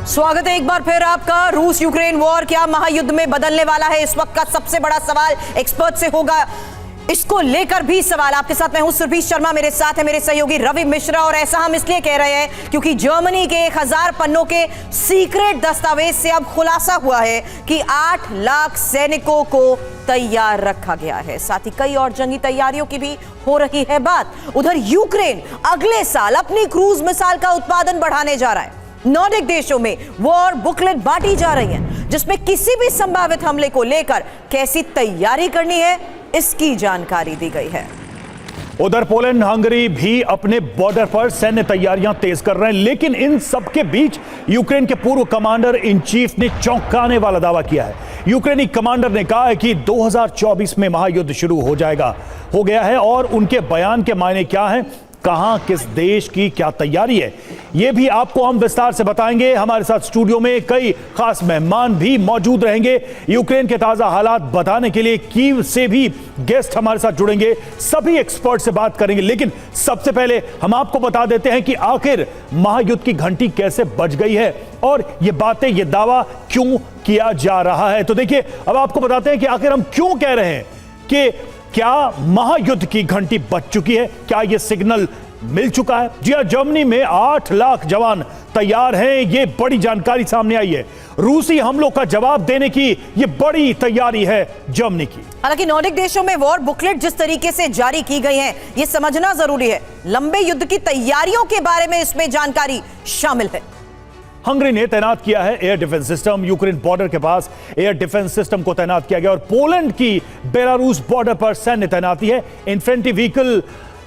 स्वागत है एक बार फिर आपका। रूस यूक्रेन वॉर क्या महायुद्ध में बदलने वाला है? इस वक्त का सबसे बड़ा सवाल एक्सपर्ट से होगा। इसको लेकर भी सवाल आपके साथ मैं हूं सुरभि शर्मा, मेरे साथ है मेरे सहयोगी रवि मिश्रा। और ऐसा हम इसलिए कह रहे हैं क्योंकि जर्मनी के 1000 पन्नों के सीक्रेट दस्तावेज से अब खुलासा हुआ है कि 8 लाख सैनिकों को तैयार रखा गया है। साथ ही कई और जंगी तैयारियों की भी हो रही है बात। उधर यूक्रेन अगले साल अपनी क्रूज मिसाइल का उत्पादन बढ़ाने जा रहा है। नॉर्डिक देशों में वॉर बुकलेट बांटी जा रही है जिसमें किसी भी संभावित हमले को लेकर कैसी तैयारी करनी है इसकी जानकारी दी गई है। उधर पोलैंड हंगरी भी अपने बॉर्डर पर सैन्य तैयारियां तेज कर रहे हैं, लेकिन इन सबके बीच यूक्रेन के पूर्व कमांडर इन चीफ ने चौंकाने वाला दावा किया है। यूक्रेनी कमांडर ने कहा है कि 2024 में महायुद्ध शुरू हो गया है। और उनके बयान के मायने क्या हैं, कहां किस देश की क्या तैयारी है, यह भी आपको हम विस्तार से बताएंगे। हमारे साथ स्टूडियो में कई खास मेहमान भी मौजूद रहेंगे। यूक्रेन के ताजा हालात बताने के लिए कीव से भी गेस्ट हमारे साथ जुड़ेंगे। सभी एक्सपर्ट से बात करेंगे, लेकिन सबसे पहले हम आपको बता देते हैं कि आखिर महायुद्ध की घंटी कैसे बज गई है और ये बातें, ये दावा क्यों किया जा रहा है। तो देखिए, अब आपको बताते हैं कि आखिर हम क्यों कह रहे हैं कि क्या महायुद्ध की घंटी बज चुकी है, क्या यह सिग्नल मिल चुका है। जी हां, जर्मनी में 8 लाख जवान तैयार हैं, यह बड़ी जानकारी सामने आई है। रूसी हमलों का जवाब देने की यह बड़ी तैयारी है जर्मनी की। हालांकि नॉर्डिक देशों में वॉर बुकलेट जिस तरीके से जारी की गई है, यह समझना जरूरी है। लंबे युद्ध की तैयारियों के बारे में इसमें जानकारी शामिल है। हंगरी ने तैनात किया है air defence system. Ukraine border के पास एयर डिफेंस सिस्टम को तैनात किया गया और पोलैंड की बेलारूस बॉर्डर पर सैन्य तैनाती है। Infantry vehicle,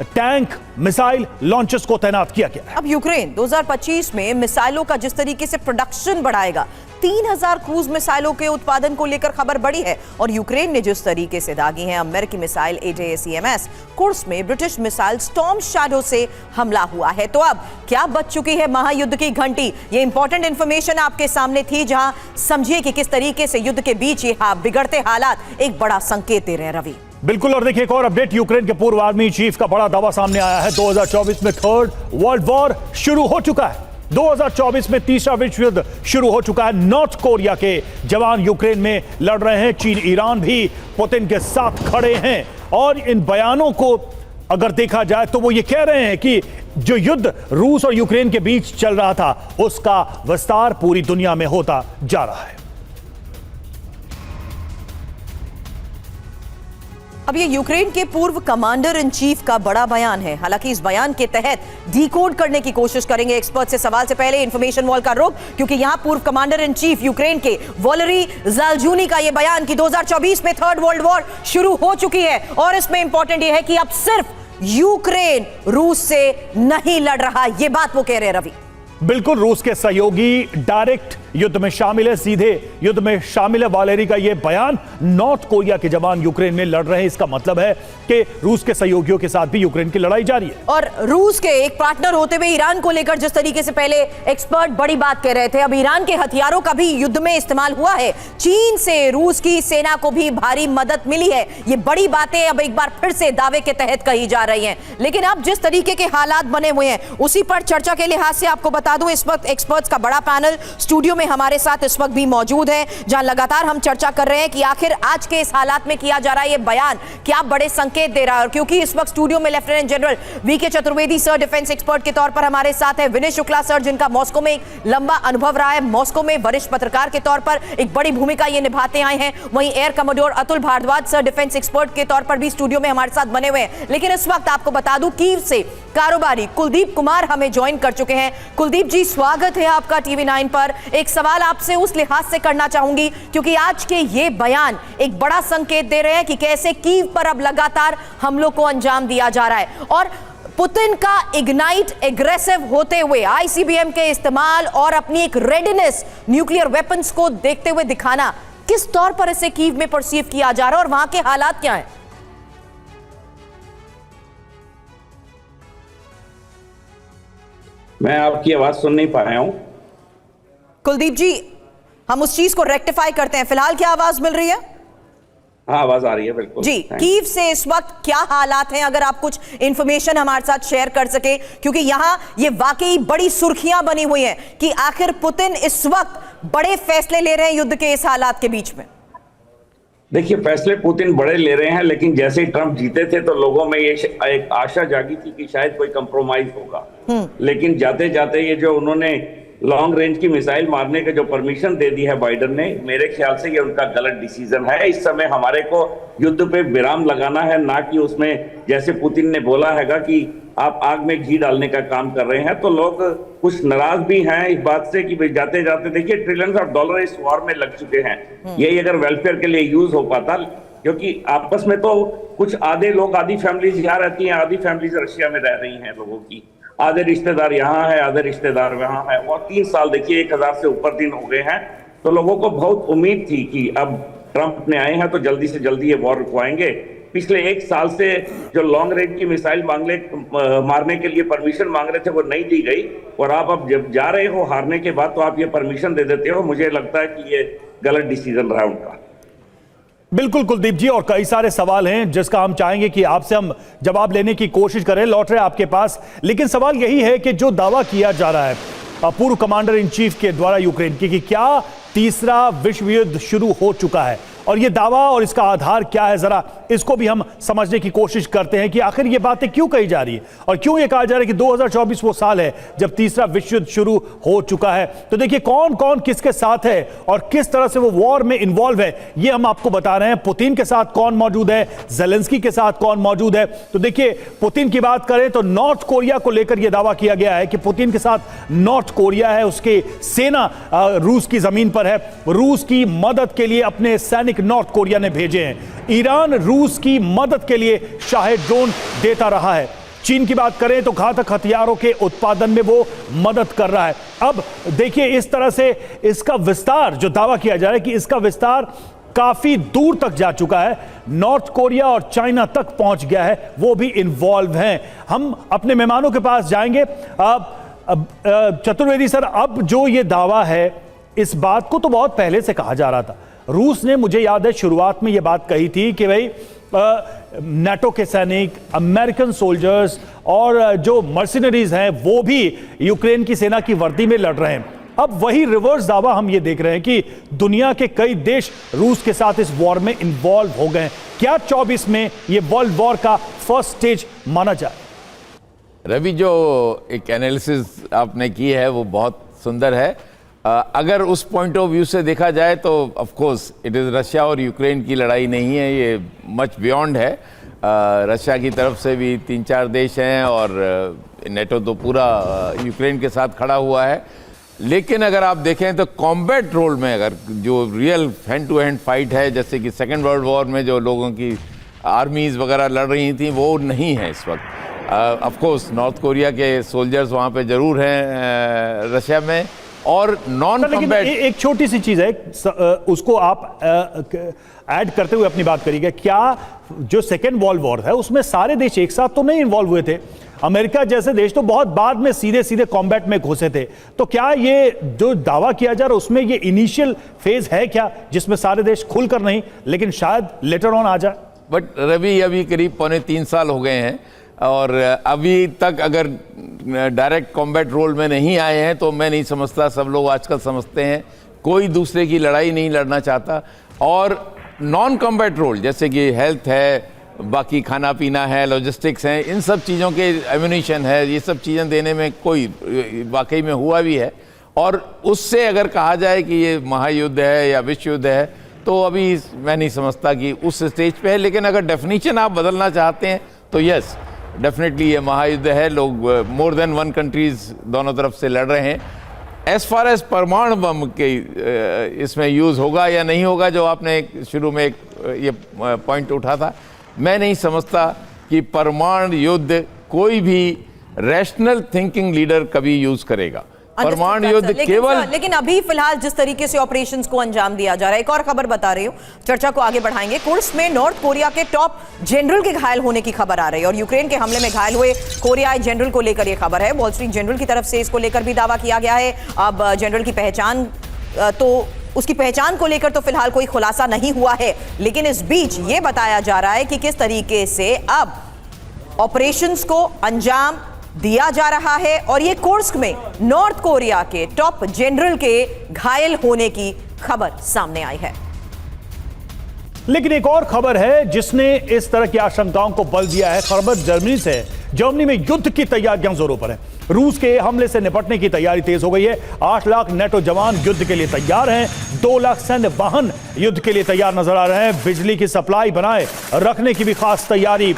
tank, missile launchers को तैनात किया गया है। अब यूक्रेन 2025 में मिसाइलों का जिस तरीके से प्रोडक्शन बढ़ाएगा, 3000 क्रूज मिसाइलों के उत्पादन को लेकर खबर बढ़ी है। और यूक्रेन ने जिस तरीके से दागी है अमेरिकी मिसाइल AJACMS, कुर्स में ब्रिटिश मिसाइल स्टॉर्म शैडो से हमला हुआ है। तो अब क्या बज चुकी है महायुद्ध की घंटी? ये इंपॉर्टेंट इंफॉर्मेशन आपके सामने थी, जहां समझिए कि किस तरीके से युद्ध के बीच ये बिगड़ते हालात एक बड़ा संकेत दे रहे हैं। रवि बिल्कुल, और देखिए एक और अपडेट, यूक्रेन के पूर्व आर्मी चीफ का बड़ा दावा सामने आया है। 2024 में थर्ड वर्ल्ड वॉर शुरू हो चुका है। 2024 में तीसरा विश्व युद्ध शुरू हो चुका है। नॉर्थ कोरिया के जवान यूक्रेन में लड़ रहे हैं। चीन, ईरान भी पुतिन के साथ खड़े हैं। और इन बयानों को अगर देखा जाए तो वो ये कह रहे हैं कि जो युद्ध रूस और यूक्रेन के बीच चल रहा था उसका विस्तार पूरी दुनिया में होता जा रहा है। अब ये यूक्रेन के पूर्व कमांडर इन चीफ का बड़ा बयान है। हालांकि इस बयान के तहत डिकोड करने की कोशिश करेंगे एक्सपर्ट से। सवाल से पहले इंफॉर्मेशन वॉल का रुख, क्योंकि यहां पूर्व कमांडर इन चीफ यूक्रेन के वॉलरी ज़ालजुनी का ये बयान कि 2024 में थर्ड वर्ल्ड वॉर शुरू हो चुकी है। और इसमें इंपॉर्टेंट ये है कि अब सिर्फ यूक्रेन रूस से नहीं लड़ रहा, ये बात वो कह रहे हैं। रवि बिल्कुल, रूस के सहयोगी डायरेक्ट युद्ध में शामिल है, सीधे युद्ध में शामिल है। वालेरी का यह बयान, नॉर्थ कोरिया के जवान यूक्रेन में लड़ रहे हैं, इसका मतलब है कि रूस के सहयोगियों के साथ भी यूक्रेन की लड़ाई जारी है। और रूस के एक पार्टनर होते हुए ईरान को लेकर जिस तरीके से पहले एक्सपर्ट बड़ी बात कह रहे थे, अब ईरान के हथियारों का भी युद्ध में इस्तेमाल हुआ है। चीन से रूस की सेना को भी भारी मदद मिली है। ये बड़ी बातें अब एक बार फिर से दावे के तहत कही जा रही हैं। लेकिन अब जिस तरीके के हालात बने हुए हैं उसी पर चर्चा के लिहाज से आपको बता दूं, इस वक्त एक्सपर्ट्स का बड़ा पैनल स्टूडियो में हमारे साथ इस वक्त भी मौजूद है, जहां लगातार हम चर्चा कर रहे हैं कि आखिर आज के इस हालात में किया जा रहा है ये बयान क्या बड़े संकेत दे रहा है। और क्योंकि इस वक्त स्टूडियो में lieutenant general VK Chaturvedi sir defence expert के तौर पर हमारे साथ है, विनय शुक्ला सर जिनका मॉस्को में एक लंबा अनुभव रहा है, मॉस्को में वरिष्ठ पत्रकार के तौर पर एक बड़ी भूमिका ये निभाते आए हैं, वहीं air commodore Atul Bhardwaj sir defence expert के तौर पर भी स्टूडियो में हमारे साथ बने हुए हैं। लेकिन इस वक्त आपको बता दूं, कीव से कारोबारी कुलदीप कुमार हमें ज्वाइन कर चुके हैं। कुलदीप जी, स्वागत है आपका TV9 पर। एक सवाल आपसे उस लिहाज से करना चाहूंगी क्योंकि आज के ये बयान एक बड़ा संकेत दे रहे हैं कि कैसे कीव पर अब लगातार हमलों को अंजाम दिया जा रहा है। और पुतिन का इग्नाइट एग्रेसिव होते हुए ICBM के इस्तेमाल और अपनी एक रेडीनेस न्यूक्लियर वेपन्स को देखते हुए दिखाना, किस तौर पर इसे कीव में परसीव किया जा रहा है और वहां के हालात क्या हैं? मैं आपकी आवाज सुन नहीं पाया हूं। कुलदीप जी, हम उस चीज को रेक्टिफाई करते हैं। फिलहाल क्या आवाज मिल रही है? हाँ, आवाज आ रही है, बिल्कुल। जी, Thanks. कीव से इस वक्त क्या हालात हैं, अगर आप कुछ इंफॉर्मेशन हमारे साथ शेयर कर सके, क्योंकि यहां ये वाकई बड़ी सुर्खियां बनी हुई हैं कि आखिर पुतिन इस वक्त बड़े फैसले ले रहे हैं युद्ध के इस हालात के बीच में। देखिए, फैसले पुतिन बड़े ले रहे हैं, लेकिन जैसे ही ट्रंप जीते थे तो लोगों में ये एक आशा जागी थी कि शायद कोई कंप्रोमाइज होगा। लेकिन जाते जाते ये जो उन्होंने लॉन्ग रेंज की मिसाइल मारने के जो परमिशन दे दी है बाइडन ने, मेरे ख्याल से ये उनका गलत डिसीजन है। इस समय हमारे को युद्ध पे विराम लगाना है, ना कि उसमें जैसे पुतिन ने बोला हैगा कि आप आग में घी डालने का काम कर रहे हैं। तो लोग कुछ नाराज भी हैं इस बात से कि जाते जाते देखिए ट्रिलियंस ऑफ डॉलर इस वॉर में लग चुके हैं। यही अगर वेलफेयर के लिए यूज हो पाता, क्योंकि आपस में तो कुछ आधे लोग, आधी फैमिलीज यहाँ रहती हैं, आधी फैमिलीज रशिया में रह रही हैं लोगों की, आधे रिश्तेदार यहाँ है, आधे रिश्तेदार वहाँ है। और 3 साल देखिए 1000 से ऊपर दिन हो गए हैं। तो लोगों को बहुत उम्मीद थी कि अब ट्रंप ने आए हैं तो जल्दी से जल्दी ये वॉर रुकवाएंगे। पिछले 1 साल से जो लॉन्ग रेंज की मिसाइल मारने के लिए परमिशन मांग रहे थे वो नहीं दी गई, और आप अब जब जा रहे हो हारने के बाद तो आप ये परमिशन दे देते हो। मुझे लगता है कि ये गलत डिसीजन रहा उनका। बिल्कुल कुलदीप जी, और कई सारे सवाल हैं जिसका हम चाहेंगे कि आपसे हम जवाब लेने की कोशिश करें, लौट रहे आपके पास। लेकिन सवाल यही है कि जो दावा किया जा रहा है पूर्व कमांडर इन चीफ के द्वारा यूक्रेन की, कि क्या तीसरा विश्व युद्ध शुरू हो चुका है, और ये दावा और इसका आधार क्या है, जरा इसको भी हम समझने की कोशिश करते हैं कि आखिर ये बातें क्यों कही जा रही है और क्यों ये कहा जा रहा है कि 2024 वो साल है जब तीसरा विश्व युद्ध शुरू हो चुका है। तो देखिए कौन कौन किसके साथ है और किस तरह से वो वॉर में इन्वॉल्व है, ये हम आपको बता रहे हैं। पुतिन के साथ कौन मौजूद है, जेलेंस्की के साथ कौन मौजूद है। तो देखिए, पुतिन की बात करें तो नॉर्थ कोरिया को लेकर यह दावा किया गया है कि पुतिन के साथ नॉर्थ कोरिया है, उसकी सेना रूस की जमीन पर है, रूस की मदद के लिए अपने सैनिक नॉर्थ कोरिया ने भेजे हैं। ईरान रूस की मदद के लिए शायद ड्रोन देता रहा है। चीन की बात करें तो घातक हथियारों के उत्पादन में वो मदद कर रहा है। अब देखिए इस तरह से इसका विस्तार, जो दावा किया जा रहा है कि इसका विस्तार काफी दूर तक जा चुका है, नॉर्थ कोरिया और चाइना तक पहुंच गया है, वो भी इन्वॉल्व हैं। हम अपने मेहमानों के पास जाएंगे। चतुर्वेदी सर, अब जो ये दावा है, इस बात को तो बहुत पहले से कहा जा रहा था। रूस ने, मुझे याद है, शुरुआत में यह बात कही थी कि भाई नाटो के सैनिक, अमेरिकन सोल्जर्स और जो मर्सिनरीज हैं वो भी यूक्रेन की सेना की वर्दी में लड़ रहे हैं। अब वही रिवर्स दावा हम ये देख रहे हैं कि दुनिया के कई देश रूस के साथ इस वॉर में इन्वॉल्व हो गए हैं। क्या 24 में ये वर्ल्ड वॉर का फर्स्ट स्टेज माना जाए? रवि, जो एक एनालिसिस आपने की है वो बहुत सुंदर है। अगर उस पॉइंट ऑफ व्यू से देखा जाए तो of course it is Russia और यूक्रेन की लड़ाई नहीं है, ये मच बियॉन्ड है। रशिया की तरफ से भी 3-4 देश हैं और नेटो तो पूरा यूक्रेन के साथ खड़ा हुआ है। लेकिन अगर आप देखें तो कॉम्बैट रोल में अगर जो real hand to hand fight है, जैसे कि सेकेंड वर्ल्ड वॉर में जो लोगों की आर्मीज़ वगैरह लड़ रही थी, वो नहीं है इस वक्त। ऑफ कोर्स नॉर्थ कोरिया के सोल्जर्स वहाँ पे ज़रूर हैं रशिया में, और नॉन कॉम्बैट। एक छोटी सी चीज है, उसको आप ऐड करते हुए अपनी बात करिएगा। क्या जो सेकेंड वर्ल्ड वॉर है उसमें सारे देश एक साथ तो नहीं इन्वॉल्व हुए थे? अमेरिका जैसे देश तो बहुत बाद में सीधे सीधे कॉम्बैट में घुसे थे। तो क्या ये जो दावा किया जा रहा है उसमें ये इनिशियल फेज है क्या, जिसमें सारे देश खुलकर नहीं, लेकिन शायद लेटर ऑन आ जाए? बट रवि, अभी करीब 3.25 साल हो गए हैं और अभी तक अगर डायरेक्ट कॉम्बैट रोल में नहीं आए हैं तो मैं नहीं समझता, सब लोग आजकल समझते हैं कोई दूसरे की लड़ाई नहीं लड़ना चाहता। और नॉन कॉम्बैट रोल जैसे कि हेल्थ है, बाकी खाना पीना है, लॉजिस्टिक्स हैं, इन सब चीज़ों के एम्यूनिशन है, ये सब चीज़ें देने में कोई वाकई में हुआ भी है। और उससे अगर कहा जाए कि ये महायुद्ध है या विश्व युद्ध है तो अभी मैं नहीं समझता कि उस स्टेज पे है। लेकिन अगर डेफिनेशन आप बदलना चाहते हैं तो यस, डेफिनेटली ये महायुद्ध है। लोग मोर देन वन कंट्रीज दोनों तरफ से लड़ रहे हैं। एज फार एज परमाणु बम के इसमें यूज़ होगा या नहीं होगा, जो आपने शुरू में एक ये पॉइंट उठा था, मैं नहीं समझता कि परमाणु युद्ध कोई भी रैशनल थिंकिंग लीडर कभी यूज़ करेगा। परमाणु युद्ध केवल, लेकिन अभी फिलहाल जिस तरीके से ऑपरेशंस को अंजाम दिया जा रहा है, एक और खबर बता रही हूं, चर्चा को आगे बढ़ाएंगे। कुर्स्क में नॉर्थ कोरिया के टॉप जनरल के घायल होने की खबर आ रही है और यूक्रेन के हमले में घायल हुए कोरियाई जनरल को लेकर यह खबर है। वॉल स्ट्रीट जनरल की तरफ से इसको लेकर भी दावा किया गया है। अब जनरल की पहचान तो उसकी पहचान को लेकर तो फिलहाल कोई खुलासा नहीं हुआ है, लेकिन इस बीच यह बताया जा रहा है कि किस तरीके से अब ऑपरेशंस को अंजाम दिया जा रहा है और ये कुर्स्क में नॉर्थ कोरिया के टॉप जनरल के घायल होने की खबर सामने आई है। लेकिन एक और खबर है जिसने इस तरह की आशंकाओं को बल दिया है। खबर जर्मनी से है। जर्मनी में युद्ध की तैयारियां जोरों पर है। रूस के हमले से निपटने की तैयारी तेज हो गई है। 8 लाख नेटो जवान युद्ध के लिए तैयार हैं। 2 लाख सैन्य वाहन युद्ध के लिए तैयार नजर आ रहे हैं। बिजली की सप्लाई बनाए रखने की भी खास तैयारी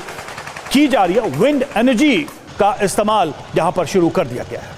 की जा रही है। विंड एनर्जी का इस्तेमाल यहां पर शुरू कर दिया गया है।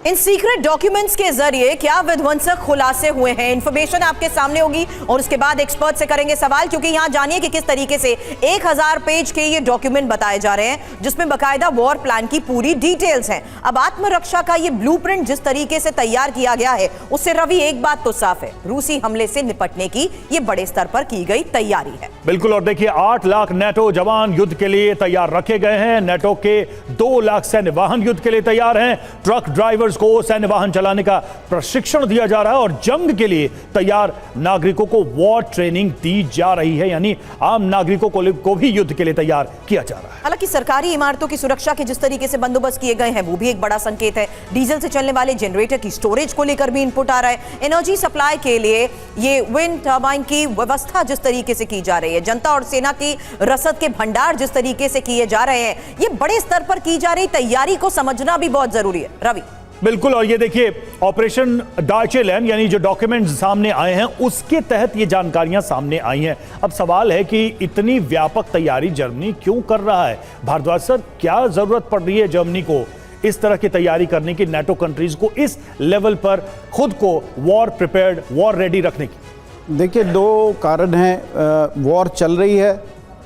इन सीक्रेट डॉक्यूमेंट्स के जरिए क्या विध्वंसक खुलासे हुए हैं, इंफॉर्मेशन आपके सामने होगी और उसके बाद एक्सपर्ट से करेंगे सवाल, क्योंकि यहां जानिए कि किस तरीके से 1000 पेज के ये डॉक्यूमेंट बताए जा रहे हैं जिसमें बकायदा वॉर प्लान की पूरी डिटेल्स हैं। अब आत्मरक्षा का ये ब्लूप्रिंट जिस तरीके से तैयार किया गया है उससे रवि एक बात तो साफ है, रूसी हमले से निपटने की ये बड़े स्तर पर की गई तैयारी है। बिल्कुल, और देखिए 8 लाख नेटो जवान युद्ध के लिए तैयार रखे गए हैं। नेटो के 2 लाख सैन्य वाहन युद्ध के लिए तैयार हैं। ट्रक ड्राइवर्स को सैन्य वाहन चलाने का प्रशिक्षण दिया जा रहा है और जंग के लिए तैयार नागरिकों को वॉर ट्रेनिंग दी जा रही है, यानी आम नागरिकों को भी युद्ध के लिए तैयार किया जा रहा है। हालांकि सरकारी इमारतों की सुरक्षा के जिस तरीके से बंदोबस्त किए गए हैं वो भी एक बड़ा संकेत है। डीजल से चलने वाले जनरेटर की स्टोरेज को लेकर भी इनपुट आ रहा है। एनर्जी सप्लाई के लिए ये विंड टर्बाइन की व्यवस्था जिस तरीके से की जा रही है, जनता और सेना की रसद के भंडार जिस तरीके से किए जा रहे हैं, ये बड़े स्तर पर की जा रही तैयारी को समझना भी बहुत जरूरी है। रवि बिल्कुल, और ये देखिए ऑपरेशन डार्चेलैंड यानी जो डॉक्यूमेंट्स सामने आए हैं उसके तहत ये जानकारियां सामने आई हैं। अब सवाल है कि इतनी व्यापक तैयारी जर्मनी क्यों कर रहा है? भारद्वाज सर, क्या जरूरत पड़ रही है जर्मनी को इस तरह की तैयारी करने की, नेटो कंट्रीज को इस लेवल पर खुद को वॉर प्रिपेयर्ड, वॉर रेडी रखने की? देखिए 2 कारण हैं। वॉर चल रही है,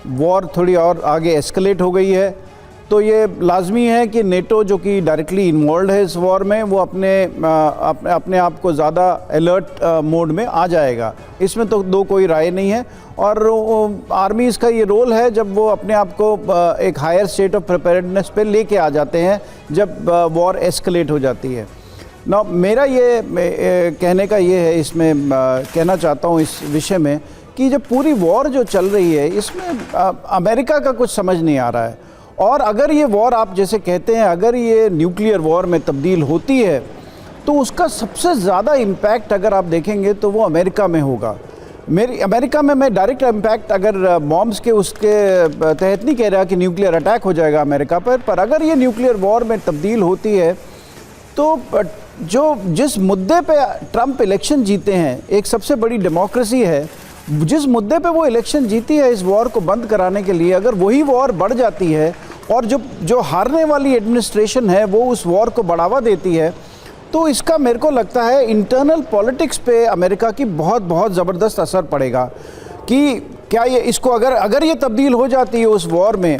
वॉर थोड़ी और आगे एस्केलेट हो गई है, तो ये लाजमी है कि नेटो जो कि डायरेक्टली इन्वॉल्व है इस वॉर में वो अपने आप को ज़्यादा अलर्ट मोड में आ जाएगा। इसमें तो दो कोई राय नहीं है। और आर्मीज़ का ये रोल है जब वो अपने आप को एक हायर स्टेट ऑफ प्रिपेयर्डनेस पे लेके आ जाते हैं जब वॉर एस्केलेट हो जाती है ना। मेरा ये कहने का ये है, इसमें कहना चाहता हूँ इस विषय में कि जब पूरी वॉर जो चल रही है इसमें अमेरिका का कुछ समझ नहीं आ रहा है। और अगर ये वॉर आप जैसे कहते हैं अगर ये न्यूक्लियर वॉर में तब्दील होती है तो उसका सबसे ज़्यादा इम्पैक्ट अगर आप देखेंगे तो वो अमेरिका में होगा। अमेरिका में मैं डायरेक्ट इम्पैक्ट अगर बॉम्ब्स के उसके तहत नहीं कह रहा कि न्यूक्लियर अटैक हो जाएगा अमेरिका पर अगर ये न्यूक्लियर वॉर में तब्दील होती है तो जिस मुद्दे पे ट्रंप इलेक्शन जीते हैं, एक सबसे बड़ी डेमोक्रेसी है, जिस मुद्दे पे वो इलेक्शन जीती है इस वॉर को बंद कराने के लिए, अगर वही वॉर बढ़ जाती है और जो हारने वाली एडमिनिस्ट्रेशन है वो उस वॉर को बढ़ावा देती है तो इसका मेरे को लगता है इंटरनल पॉलिटिक्स पे अमेरिका की बहुत ज़बरदस्त असर पड़ेगा कि क्या ये इसको अगर ये तब्दील हो जाती है उस वॉर में,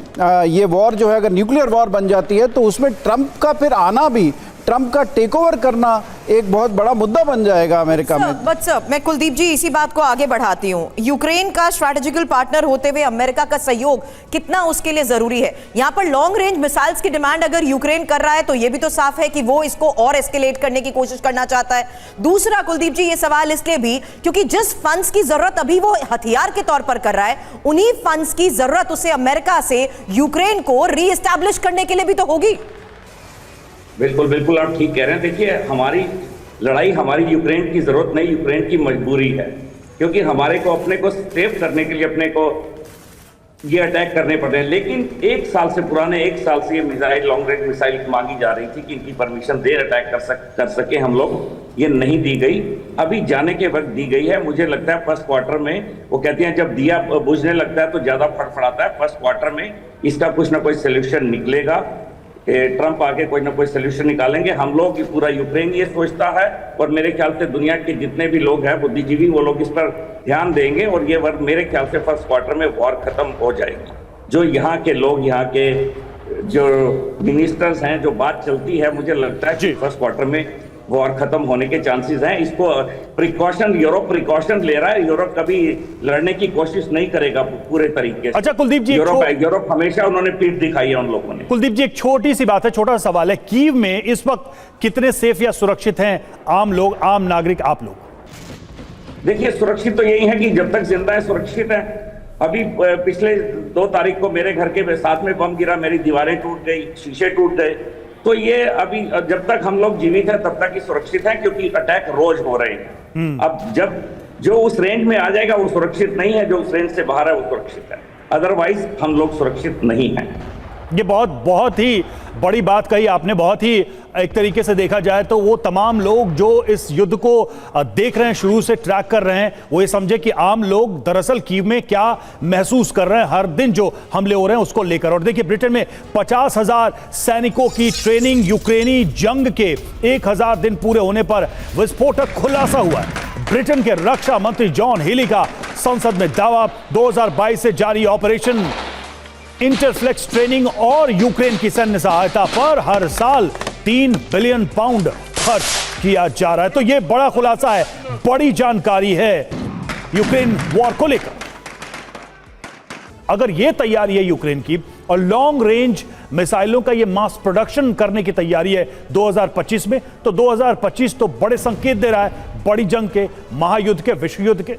ये वॉर जो है अगर न्यूक्लियर वॉर बन जाती है तो उसमें ट्रंप का फिर आना भी, ट्रंप का टेक ओवर करना एक बहुत बड़ा मुद्दा बन जाएगा अमेरिका में। बट सर, मैं कुलदीप जी इसी बात को आगे बढ़ाती हूँ। यूक्रेन का स्ट्रैटेजिकल पार्टनर होते हुए अमेरिका का सहयोग कितना उसके लिए जरूरी है? यहाँ पर लॉन्ग रेंज मिसाइल्स की डिमांड अगर यूक्रेन कर रहा है तो ये भी तो साफ है कि वो इसको और एस्केलेट करने की कोशिश करना चाहता है। दूसरा कुलदीप जी, ये सवाल इसलिए भी क्योंकि जिस फंड्स की जरूरत अभी वो हथियार के तौर पर कर रहा है, उन्हीं फंड्स की जरूरत उसे अमेरिका से यूक्रेन को रीएस्टैब्लिश करने के लिए भी तो होगी। बिल्कुल बिल्कुल, आप ठीक कह रहे हैं। देखिए, हमारी लड़ाई हमारी यूक्रेन की जरूरत नहीं, यूक्रेन की मजबूरी है, क्योंकि हमारे को अपने को सेव करने के लिए अपने को ये अटैक करने पड़ रहे हैं। लेकिन 1 साल से पुराने 1 साल से ये मिसाइल, लॉन्ग रेंज मिसाइल मांगी जा रही थी कि इनकी परमिशन देर अटैक कर सके हम लोग, ये नहीं दी गई। अभी जाने के वक्त दी गई है। मुझे लगता है फर्स्ट क्वार्टर में, वो कहते हैं जब दिया बुझने लगता है तो ज्यादा फड़फड़ाता है, फर्स्ट क्वार्टर में इसका कुछ ना कोई सोल्यूशन निकलेगा। ट्रंप आके कोई ना कोई सोल्यूशन निकालेंगे। हम लोग की पूरा यूक्रेन ये सोचता है और मेरे ख्याल से दुनिया के जितने भी लोग हैं बुद्धिजीवी, वो लोग इस पर ध्यान देंगे और ये वर्ग मेरे ख्याल से फर्स्ट क्वार्टर में वॉर खत्म हो जाएगी। जो यहाँ के लोग, यहाँ के जो मिनिस्टर्स हैं, जो बात चलती है, मुझे लगता है कि फर्स्ट क्वार्टर में वॉर खत्म होने के चांसेस हैं। इसको प्रिकॉशन, यूरोप प्रिकॉशन ले रहा है। यूरोप कभी लड़ने की कोशिश नहीं करेगा पूरे तरीके से। अच्छा कुलदीप जी, यूरोप हमेशा उन्होंने पीठ दिखाई है उन लोगों ने। कुलदीप जी, एक छोटी सी बात है, छोटा सा सवाल है, कीव में इस वक्त कितने सेफ या सुरक्षित हैं आम लोग, आम नागरिक, आप लोग? देखिए, सुरक्षित तो यही है कि जब तक जिंदा है सुरक्षित है। अभी पिछले 2 तारीख को मेरे घर के साथ में बम गिरा, मेरी दीवारें टूट गई, शीशे टूट गए। तो ये अभी जब तक हम लोग जीवित हैं तब तक ही सुरक्षित हैं, क्योंकि अटैक रोज हो रहे हैं। अब जब जो उस रेंज में आ जाएगा वो सुरक्षित नहीं है, जो उस रेंज से बाहर है वो सुरक्षित है। अदरवाइज हम लोग सुरक्षित नहीं हैं। ये बहुत ही बड़ी बात कही आपने। बहुत ही एक तरीके से देखा जाए तो वो तमाम लोग जो इस युद्ध को देख रहे हैं, शुरू से ट्रैक कर रहे हैं, वो ये समझे कि आम लोग दरअसल कीव में क्या महसूस कर रहे हैं हर दिन जो हमले हो रहे हैं उसको लेकर। और देखिए, ब्रिटेन में 50,000 सैनिकों की ट्रेनिंग, यूक्रेनी जंग के 1000 दिन पूरे होने पर विस्फोटक खुलासा हुआ है। ब्रिटेन के रक्षा मंत्री जॉन हेली का संसद में दावा, 2022 से जारी ऑपरेशन इंटरफ्लेक्स ट्रेनिंग और यूक्रेन की सैन्य सहायता पर हर साल 3 बिलियन पाउंड खर्च किया जा रहा है। तो यह बड़ा खुलासा है, बड़ी जानकारी है यूक्रेन वॉर को लेकर। अगर यह तैयारी है यूक्रेन की और लॉन्ग रेंज मिसाइलों का यह मास प्रोडक्शन करने की तैयारी है 2025 में, तो 2025 तो बड़े संकेत दे रहा है, बड़ी जंग के, महायुद्ध के, विश्व युद्ध के।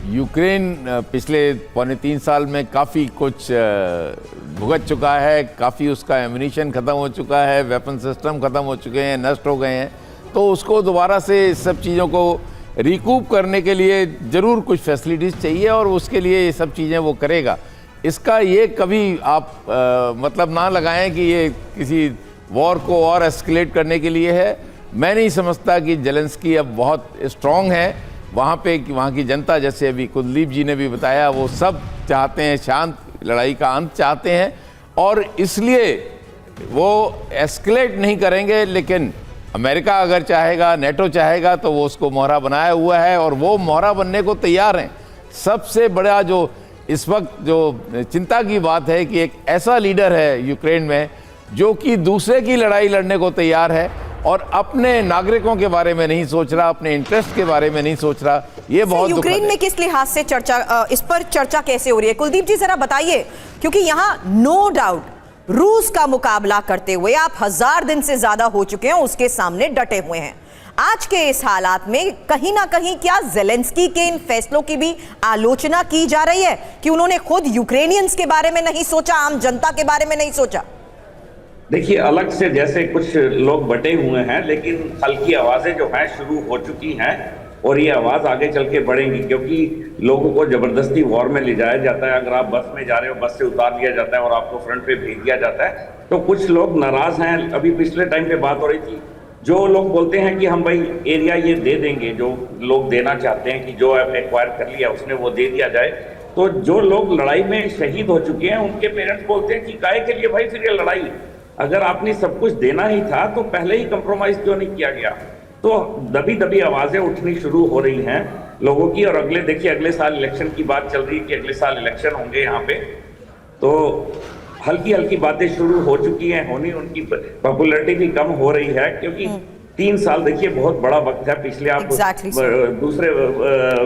यूक्रेन पिछले 3.25 साल में काफ़ी कुछ भुगत चुका है, काफ़ी उसका एम्यूनिशन ख़त्म हो चुका है, वेपन सिस्टम ख़त्म हो चुके हैं, नष्ट हो गए हैं। तो उसको दोबारा से इस सब चीज़ों को रिकूप करने के लिए ज़रूर कुछ फैसिलिटीज़ चाहिए और उसके लिए ये सब चीज़ें वो करेगा। इसका ये कभी आप मतलब ना लगाएं कि ये किसी वॉर को और एस्केलेट करने के लिए है। मैं नहीं समझता कि जेलेंस्की अब बहुत स्ट्रॉन्ग है वहाँ पे, कि वहाँ की जनता, जैसे अभी कुलदीप जी ने भी बताया, वो सब चाहते हैं, शांत लड़ाई का अंत चाहते हैं और इसलिए वो एस्केलेट नहीं करेंगे। लेकिन अमेरिका अगर चाहेगा, नेटो चाहेगा तो वो उसको मोहरा बनाया हुआ है और वो मोहरा बनने को तैयार हैं। सबसे बड़ा जो इस वक्त जो चिंता की बात है कि एक ऐसा लीडर है यूक्रेन में जो कि दूसरे की लड़ाई लड़ने को तैयार है और अपने नागरिकों के बारे में नहीं सोच रहा, अपने इंटरेस्ट के बारे में नहीं सोच रहा। ये बहुत यूक्रेन में किस लिहाज से चर्चा, इस पर चर्चा कैसे हो रही है, कुलदीप जी जरा बताइए। क्योंकि यहाँ नो डाउट रूस का मुकाबला करते हुए आप 1000 दिन से ज्यादा हो चुके हैं, उसके सामने डटे हुए हैं। आज के इस हालात में कहीं ना कहीं क्या ज़ेलेंस्की के इन फैसलों की भी आलोचना की जा रही है कि उन्होंने खुद यूक्रेनियंस के बारे में नहीं सोचा, आम जनता के बारे में नहीं सोचा? देखिए, अलग से जैसे कुछ लोग बटे हुए हैं, लेकिन हल्की आवाजें जो हैं शुरू हो चुकी हैं और ये आवाज आगे चल के बढ़ेंगी, क्योंकि लोगों को जबरदस्ती वॉर में ले जाया जाता है। अगर आप बस में जा रहे हो, बस से उतार लिया जाता है और आपको फ्रंट पे भेज दिया जाता है, तो कुछ लोग नाराज हैं। अभी पिछले टाइम पे बात हो रही थी, जो लोग बोलते हैं कि हम भाई एरिया ये दे देंगे, जो लोग देना चाहते हैं कि जो एक्वायर कर लिया उसने वो दे दिया जाए। तो जो लोग लड़ाई में शहीद हो चुके हैं उनके पेरेंट्स बोलते हैं कि काहे के लिए भाई फिर ये लड़ाई, अगर आपने सब कुछ देना ही था तो पहले ही कंप्रोमाइज क्यों नहीं किया गया। तो दबी दबी आवाजें उठनी शुरू हो रही हैं लोगों की। और अगले देखिए, अगले साल इलेक्शन की बात चल रही है कि अगले साल इलेक्शन होंगे यहाँ पे, तो हल्की हल्की बातें शुरू हो चुकी हैं होनी। उनकी पॉपुलैरिटी भी कम हो रही है, क्योंकि 3 साल देखिए बहुत बड़ा वक्त है। पिछले आप दूसरे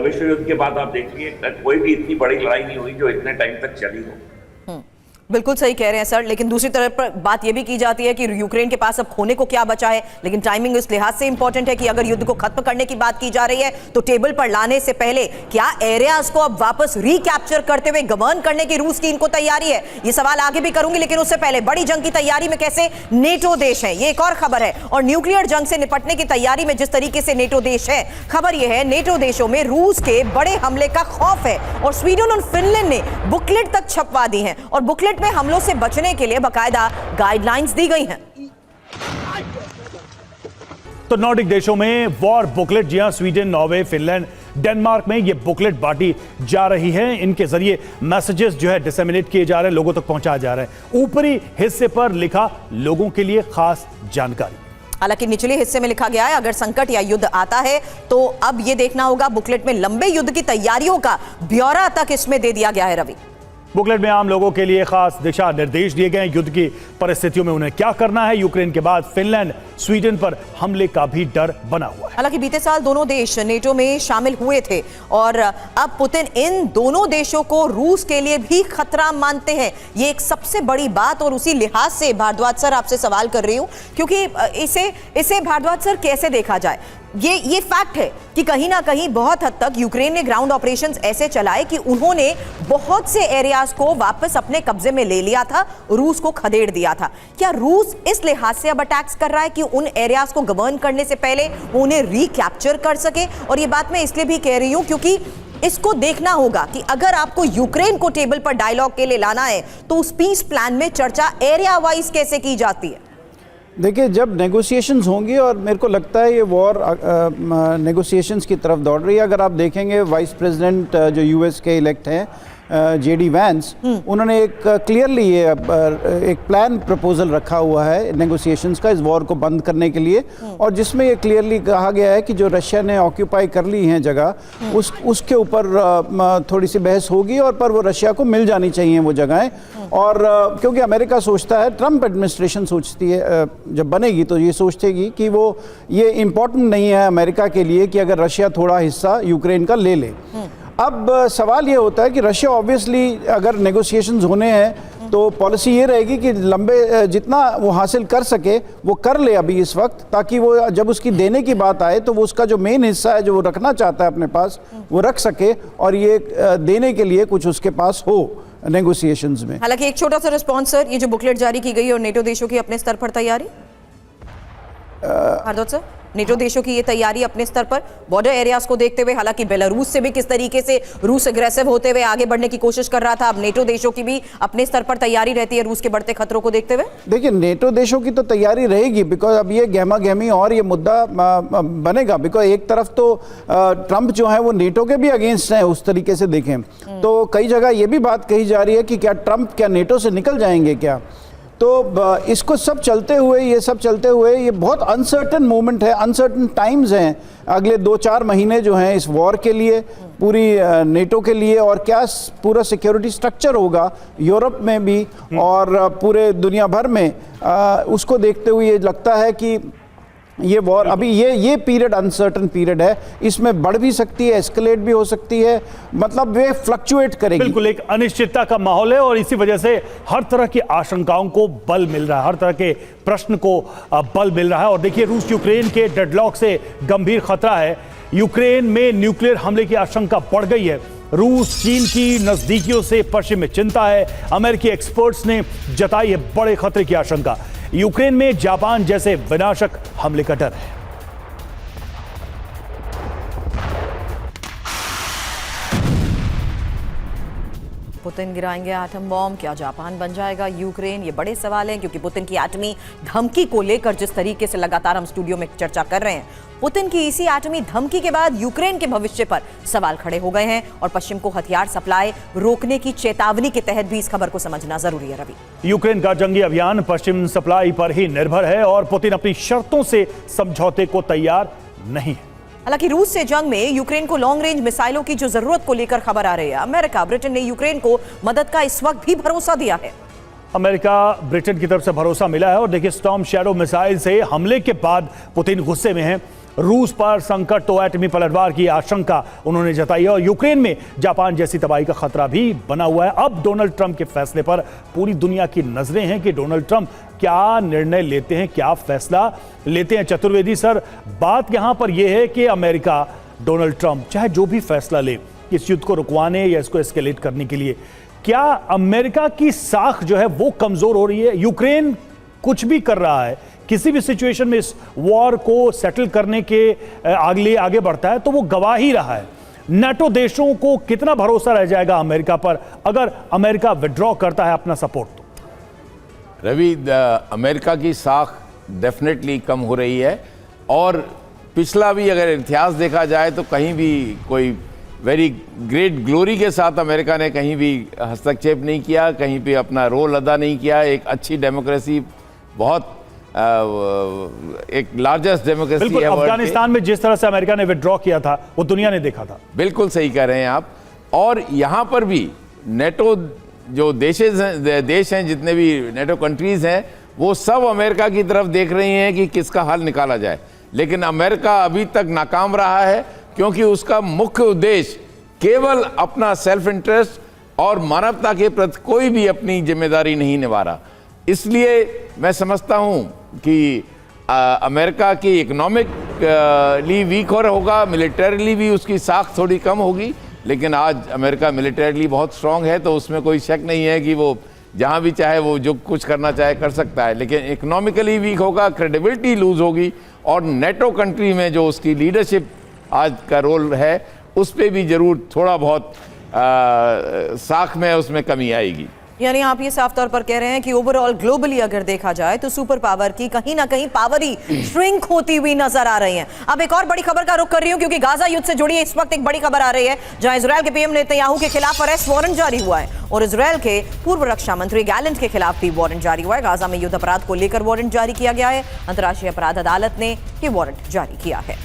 विश्व युद्ध के बाद आप देखिए, कोई भी इतनी बड़ी लड़ाई नहीं हुई जो इतने टाइम तक चली हो। बिल्कुल सही कह रहे हैं सर, लेकिन दूसरी तरफ पर बात यह भी की जाती है कि यूक्रेन के पास अब खोने को क्या बचा है। लेकिन टाइमिंग इस लिहाज से इंपॉर्टेंट है कि अगर युद्ध को खत्म करने की बात की जा रही है तो टेबल पर लाने से पहले क्या एरियाज को अब वापस रिकैप्चर करते हुए गवर्न करने की रूस की इनको तैयारी है, ये सवाल आगे भी करूंगी। लेकिन उससे पहले बड़ी जंग की तैयारी में कैसे नेटो देश है, ये एक और खबर है। और न्यूक्लियर जंग से निपटने की तैयारी में जिस तरीके से नेटो देश है, खबर यह है नेटो देशों में रूस के बड़े हमले का खौफ है और स्वीडन और फिनलैंड ने बुकलेट तक छपवा दी है और बुकलेट में हमलों से बचने के लिए बाकायदा गाइडलाइंस दी गई हैं। तो नॉर्डिक देशों में वॉर बुकलेट, जी हां, स्वीडन, नॉर्वे, फिनलैंड, डेनमार्क में ये बुकलेट बांटी जा रही है। इनके जरिए मैसेजेस जो है डिसेमिनेट किए जा रहे हैं, लोगों तक पहुंचाए जा रहे हैं। ऊपरी हिस्से पर लिखा लोगों के लिए खास जानकारी, हालांकि निचले हिस्से में लिखा गया है अगर संकट या युद्ध आता है तो अब यह देखना होगा। बुकलेट में लंबे युद्ध की तैयारियों का ब्यौरा तक इसमें दे दिया गया है। रवि, बुकलेट में आम लोगों के लिए खास दिशा निर्देश दिए गए हैं। युद्ध की परिस्थितियों में उन्हें क्या करना है। यूक्रेन के बाद फिनलैंड, स्वीडन पर हमले का भी डर बना हुआ है। हालांकि बीते साल दोनों देश नेटो में शामिल हुए थे और अब पुतिन इन दोनों देशों को रूस के लिए भी खतरा मानते हैं। ये एक सबसे बड़ी बात, और उसी लिहाज से भारद्वाज सर आपसे सवाल कर रही हूं, क्योंकि इसे भारद्वाज सर कैसे देखा जाए। ये फैक्ट है कि कहीं ना कहीं बहुत हद तक यूक्रेन ने ग्राउंड ऑपरेशंस ऐसे चलाए कि उन्होंने बहुत से एरियाज को वापस अपने कब्जे में ले लिया था, रूस को खदेड़ दिया था। क्या रूस इस लिहाज से अब अटैक्स कर रहा है कि उन एरियाज को गवर्न करने से पहले वो उन्हें रिकैप्चर कर सके? और ये बात मैं इसलिए भी कह रही हूं क्योंकि इसको देखना होगा कि अगर आपको यूक्रेन को टेबल पर डायलॉग के लिए लाना है तो उस पीस प्लान में चर्चा एरिया वाइज कैसे की जाती है? देखिए, जब नेगोशिएशंस होंगी, और मेरे को लगता है ये वॉर नेगोशिएशंस की तरफ दौड़ रही है। अगर आप देखेंगे वाइस प्रेसिडेंट जो यूएस के इलेक्ट हैं जेडी वैंस, उन्होंने एक क्लियरली ये एक प्लान प्रपोजल रखा हुआ है नेगोशिएशंस का इस वॉर को बंद करने के लिए, और जिसमें ये क्लियरली कहा गया है कि जो रशिया ने ऑक्यूपाई कर ली हैं जगह, उसके ऊपर थोड़ी सी बहस होगी, और पर वो रशिया को मिल जानी चाहिए वो जगहें। और क्योंकि अमेरिका सोचता है, ट्रंप एडमिनिस्ट्रेशन सोचती है, जब बनेगी तो ये सोचेगी कि वो ये इम्पोर्टेंट नहीं है अमेरिका के लिए कि अगर रशिया थोड़ा हिस्सा यूक्रेन का ले ले। अब सवाल ये होता है कि रशिया ऑब्वियसली अगर नेगोशिएशंस होने हैं तो पॉलिसी ये रहेगी कि लंबे जितना वो हासिल कर सके वो कर ले अभी इस वक्त, ताकि वो जब उसकी देने की बात आए तो वो उसका जो मेन हिस्सा है जो वो रखना चाहता है अपने पास वो रख सके, और ये देने के लिए कुछ उसके पास हो नेगोशिएशंस में। हालांकि एक छोटा सा रिस्पॉन्स सर, ये जो बुकलेट जारी की गई और नेटो देशों की अपने स्तर पर तैयारी, भारद्वाज सर, नेटो देशों की ये तैयारी अपने स्तर पर बॉर्डर एरियाज को देखते हुए, हालांकि बेलारूस से भी किस तरीके से रूस एग्रेसिव होते हुए आगे बढ़ने की कोशिश कर रहा था, अब नेटो देशों की भी अपने स्तर पर तैयारी रहती है रूस के बढ़ते खतरों को देखते हुए। देखिए, नेटो देशों की तो तैयारी रहेगी, बिकॉज अब ये गहमा गहमी और ये मुद्दा बनेगा, बिकॉज एक तरफ तो ट्रंप जो है वो नेटो के भी अगेंस्ट हैं, उस तरीके से देखें तो कई जगह ये भी बात कही जा रही है कि क्या ट्रंप क्या नेटो से निकल जाएंगे क्या। तो इसको सब चलते हुए ये बहुत अनसर्टन मोमेंट है, अनसर्टन टाइम्स हैं अगले 2-4 महीने जो हैं इस वॉर के लिए, पूरी नेटो के लिए, और क्या पूरा सिक्योरिटी स्ट्रक्चर होगा यूरोप में भी और पूरे दुनिया भर में, उसको देखते हुए ये लगता है कि ये वॉर अभी ये पीरियड अनसर्टन पीरियड है, इसमें बढ़ भी सकती है, एस्केलेट भी हो सकती है, मतलब वे फ्लक्चुएट करेगी। बिल्कुल एक अनिश्चितता का माहौल है, और इसी वजह से हर तरह की आशंकाओं को बल मिल रहा है, हर तरह के प्रश्न को बल मिल रहा है। और देखिए, रूस यूक्रेन के डेडलॉक से गंभीर खतरा है। यूक्रेन में न्यूक्लियर हमले की आशंका बढ़ गई है। रूस चीन की नजदीकियों से पश्चिम में चिंता है। अमेरिकी एक्सपर्ट्स ने जताई है बड़े खतरे की आशंका। यूक्रेन में जापान जैसे विनाशक हमले का डर है। पुतिन गिराएंगे एटम बॉम्ब, क्या जापान बन जाएगा यूक्रेन? ये बड़े सवाल हैं, क्योंकि पुतिन की एटमी धमकी को लेकर जिस तरीके से लगातार हम स्टूडियो में चर्चा कर रहे हैं, पुतिन की इसी एटमी धमकी के बाद यूक्रेन के भविष्य पर सवाल खड़े हो गए हैं, और पश्चिम को हथियार सप्लाई रोकने की चेतावनी के तहत भी इस खबर को समझना जरूरी है। रवि, यूक्रेन का जंगी अभियान पश्चिम सप्लाई पर ही निर्भर है, और पुतिन अपनी शर्तों से समझौते को तैयार नहीं है। हालांकि रूस से जंग में यूक्रेन को लॉन्ग रेंज मिसाइलों की जो जरूरत को लेकर खबर आ रही है, अमेरिका ब्रिटेन ने यूक्रेन को मदद का इस वक्त भी भरोसा दिया है। अमेरिका ब्रिटेन की तरफ से भरोसा मिला है, और देखिए, स्टॉर्म शैडो मिसाइल से हमले के बाद पुतिन गुस्से में हैं। रूस पर संकट तो एटमी पलटवार की आशंका उन्होंने जताई है, और यूक्रेन में जापान जैसी तबाही का खतरा भी बना हुआ है। अब डोनाल्ड ट्रंप के फैसले पर पूरी दुनिया की नजरें हैं कि डोनाल्ड ट्रंप क्या निर्णय लेते हैं, क्या फैसला लेते हैं। चतुर्वेदी सर, बात यहां पर यह है कि अमेरिका, डोनाल्ड ट्रंप चाहे जो भी फैसला ले इस युद्ध को रुकवाने या इसको एस्केलेट करने के लिए, क्या अमेरिका की साख जो है वो कमजोर हो रही है? यूक्रेन कुछ भी कर रहा है, किसी भी सिचुएशन में इस वॉर को सेटल करने के आगे बढ़ता है तो वो गवा ही रहा है। नाटो देशों को कितना भरोसा रह जाएगा अमेरिका पर अगर अमेरिका विड्रॉ करता है अपना सपोर्ट? तो रवि, अमेरिका की साख डेफिनेटली कम हो रही है, और पिछला भी अगर इतिहास देखा जाए तो कहीं भी कोई वेरी ग्रेट ग्लोरी के साथ अमेरिका ने कहीं भी हस्तक्षेप नहीं किया, कहीं भी अपना रोल अदा नहीं किया। एक अच्छी डेमोक्रेसी, बहुत एक लार्जेस्ट डेमोक्रेसी है। अफगानिस्तान में जिस तरह से अमेरिका ने विड्रॉ किया था वो दुनिया ने देखा था। बिल्कुल सही कह रहे हैं आप। और यहाँ पर भी नेटो जो देश हैं जितने भी नेटो कंट्रीज हैं वो सब अमेरिका की तरफ देख रही हैं कि किसका हल निकाला जाए, लेकिन अमेरिका अभी तक नाकाम रहा है क्योंकि उसका मुख्य उद्देश्य केवल अपना सेल्फ इंटरेस्ट और मानवता के प्रति कोई भी अपनी जिम्मेदारी नहीं निभा रहा। इसलिए मैं समझता हूं कि अमेरिका की इकोनॉमिकली वीक होगा, मिलिटरीली भी उसकी साख थोड़ी कम होगी, लेकिन आज अमेरिका मिलिटरीली बहुत स्ट्रांग है, तो उसमें कोई शक नहीं है कि वो जहां भी चाहे वो जो कुछ करना चाहे कर सकता है। लेकिन इकोनॉमिकली वीक होगा, क्रेडिबिलिटी लूज होगी, और नेटो कंट्री में जो उसकी लीडरशिप आज का रोल है उस पर भी जरूर थोड़ा बहुत साख में उसमें कमी आएगी। यानी आप ये साफ तौर पर कह रहे हैं कि ओवरऑल ग्लोबली अगर देखा जाए तो सुपर पावर की कहीं ना कहीं पावर ही श्रिंक होती हुई नजर आ रही है। अब एक और बड़ी खबर का रुख कर रही हूं क्योंकि गाजा युद्ध से जुड़ी इस वक्त एक बड़ी खबर आ रही है जहां इजरायल के पीएम नेतन्याहू के खिलाफ अरेस्ट वारंट जारी हुआ है और इजरायल के पूर्व रक्षा मंत्री गैलेंट के खिलाफ भी वारंट जारी हुआ है। गाजा में युद्ध अपराध को लेकर वारंट जारी किया गया है। अंतर्राष्ट्रीय अपराध अदालत ने ये वारंट जारी किया है।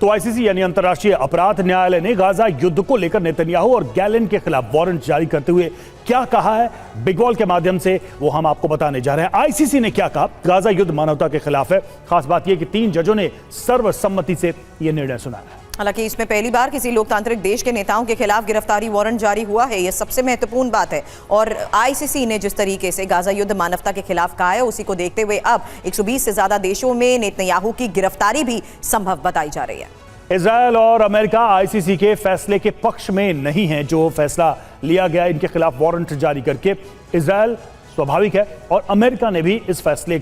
तो आईसीसी यानी अंतर्राष्ट्रीय अपराध न्यायालय ने गाजा युद्ध को लेकर नेतन्याहू और गैलेंट के खिलाफ वारंट जारी करते हुए क्या कहा है, बिग वॉल के माध्यम से वो हम आपको बताने जा रहे हैं। आईसीसी ने क्या कहा, गाजा युद्ध मानवता के खिलाफ है। खास बात यह कि 3 जजों ने सर्वसम्मति से यह निर्णय सुनाया। हालांकि इसमें पहली बार किसी लोकतांत्रिक देश के नेताओं के खिलाफ गिरफ्तारी वारंट जारी हुआ है, यह सबसे महत्वपूर्ण बात है। और आईसीसी ने जिस तरीके से गाजा युद्ध मानवता के खिलाफ कहा है उसी को देखते हुए अब 120 से ज्यादा देशों में नेतन्याहू की गिरफ्तारी भी संभव बताई जा रही है। इजरायल और अमेरिका आईसीसी के फैसले के पक्ष में नहीं है। जो फैसला लिया गया इनके खिलाफ वारंट जारी करके, इजरायल स्वाभाविक है और अमेरिका ने भी इस फैसले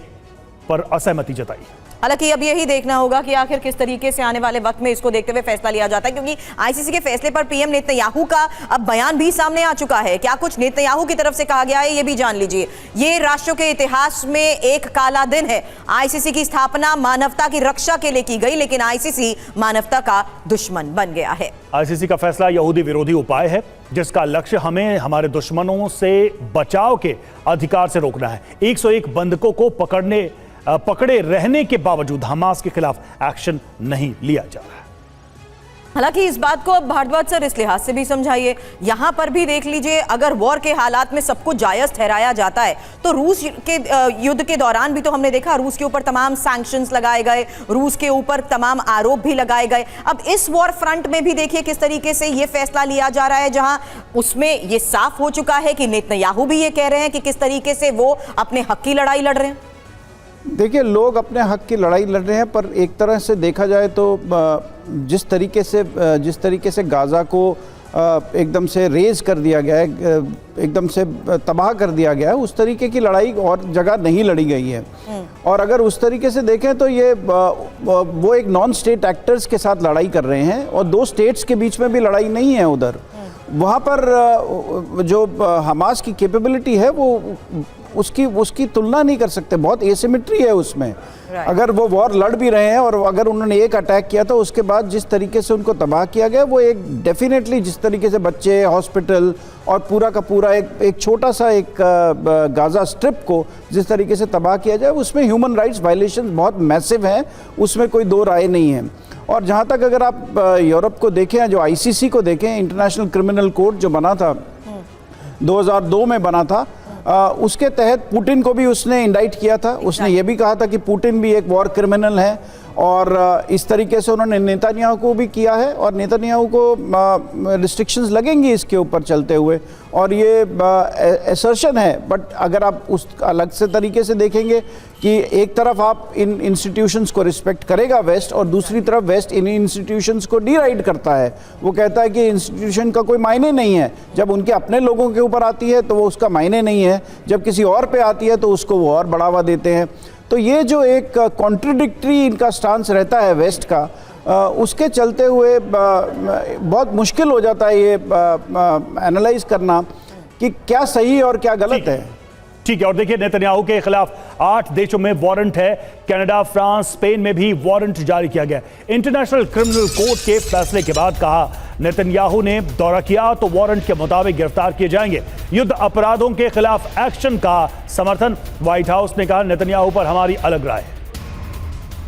पर असहमति जताई। हालांकि अब यही देखना होगा कि आखिर किस तरीके से आने वाले वक्त में इसको देखते हुए फैसला लिया जाता है, क्योंकि आईसीसी के फैसले पर पीएम नेतन्याहू का अब बयान भी सामने आ चुका है। क्या कुछ नेतन्याहू की तरफ से कहा गया है ये भी जान लीजिए। ये राष्ट्रों के इतिहास में एक काला दिन है। आईसीसी की स्थापना मानवता की रक्षा के लिए की गई, लेकिन आईसीसी मानवता का दुश्मन बन गया है। आईसीसी का फैसला यहूदी विरोधी उपाय है जिसका लक्ष्य हमें हमारे दुश्मनों से बचाव के अधिकार से रोकना है। 101 बंधकों को पकड़े रहने के बावजूद हमास के खिलाफ एक्शन नहीं लिया जा रहा है। हालांकि इस बात को अब भारद्वाज सर इस लिहाज से भी समझाइए, यहां पर भी देख लीजिए, अगर वॉर के हालात में सब कुछ जायज ठहराया जाता है तो रूस के युद्ध के दौरान भी तो हमने देखा रूस के ऊपर तमाम सैंक्शंस लगाए गए, रूस के ऊपर तमाम आरोप भी लगाए गए। अब इस वॉर फ्रंट में भी देखिए किस तरीके से ये फैसला लिया जा रहा है, जहां उसमें ये साफ हो चुका है कि नेतन्याहू भी ये कह रहे हैं कि किस तरीके से वो अपने हक की लड़ाई लड़ रहे हैं। देखिए, लोग अपने हक की लड़ाई लड़ रहे हैं, पर एक तरह से देखा जाए तो जिस तरीके से गाज़ा को एकदम से रेज कर दिया गया है, एकदम से तबाह कर दिया गया है, उस तरीके की लड़ाई और जगह नहीं लड़ी गई है। और अगर उस तरीके से देखें तो ये वो एक नॉन स्टेट एक्टर्स के साथ लड़ाई कर रहे हैं और 2 स्टेट्स के बीच में भी लड़ाई नहीं है। उधर वहाँ पर जो हमास की कैपेबिलिटी है वो उसकी तुलना नहीं कर सकते, बहुत एसिमेट्री है उसमें। अगर वो वॉर लड़ भी रहे हैं और अगर उन्होंने एक अटैक किया तो उसके बाद जिस तरीके से उनको तबाह किया गया, वो एक डेफिनेटली जिस तरीके से बच्चे, हॉस्पिटल और पूरा का पूरा एक छोटा सा एक गाज़ा स्ट्रिप को जिस तरीके से तबाह किया जाए, उसमें ह्यूमन राइट्स वायलेशन बहुत मैसिव हैं, उसमें कोई 2 राय नहीं है। और जहाँ तक अगर आप यूरोप को देखें, जो आईसीसी को देखें, इंटरनेशनल क्रिमिनल कोर्ट जो बना था 2002 में बना था, उसके तहत पुतिन को भी उसने इंडाइट किया था। उसने ये भी कहा था कि पुतिन भी एक वॉर क्रिमिनल है और इस तरीके से उन्होंने नेतन्याहू को भी किया है और नेतन्याहू को रिस्ट्रिक्शंस लगेंगी इसके ऊपर चलते हुए, और ये असर्शन है। बट अगर आप उस अलग से तरीके से देखेंगे कि एक तरफ आप इन इंस्टीट्यूशंस को रिस्पेक्ट करेगा वेस्ट और दूसरी तरफ वेस्ट इन इंस्टीट्यूशंस को डिराइड करता है। वो कहता है कि इंस्टीट्यूशन का कोई मायने नहीं है, जब उनके अपने लोगों के ऊपर आती है तो वो उसका मायने नहीं है, जब किसी और पे आती है तो उसको वो और बढ़ावा देते हैं। तो ये जो एक कॉन्ट्रडिक्टरी इनका स्टांस रहता है वेस्ट का, उसके चलते हुए बहुत मुश्किल हो जाता है ये एनालाइज करना कि क्या सही और क्या गलत है। ठीक है, और देखिए नेतन्याहू के खिलाफ 8 देशों में वारंट है। कनाडा, फ्रांस, स्पेन में भी वारंट जारी किया गया। इंटरनेशनल क्रिमिनल कोर्ट के फैसले के बाद कहा नेतन्याहू ने दौरा किया तो वारंट के मुताबिक गिरफ्तार किए जाएंगे। युद्ध अपराधों के खिलाफ एक्शन का समर्थन। व्हाइट हाउस ने कहा नेतन्याहू पर हमारी अलग राय है।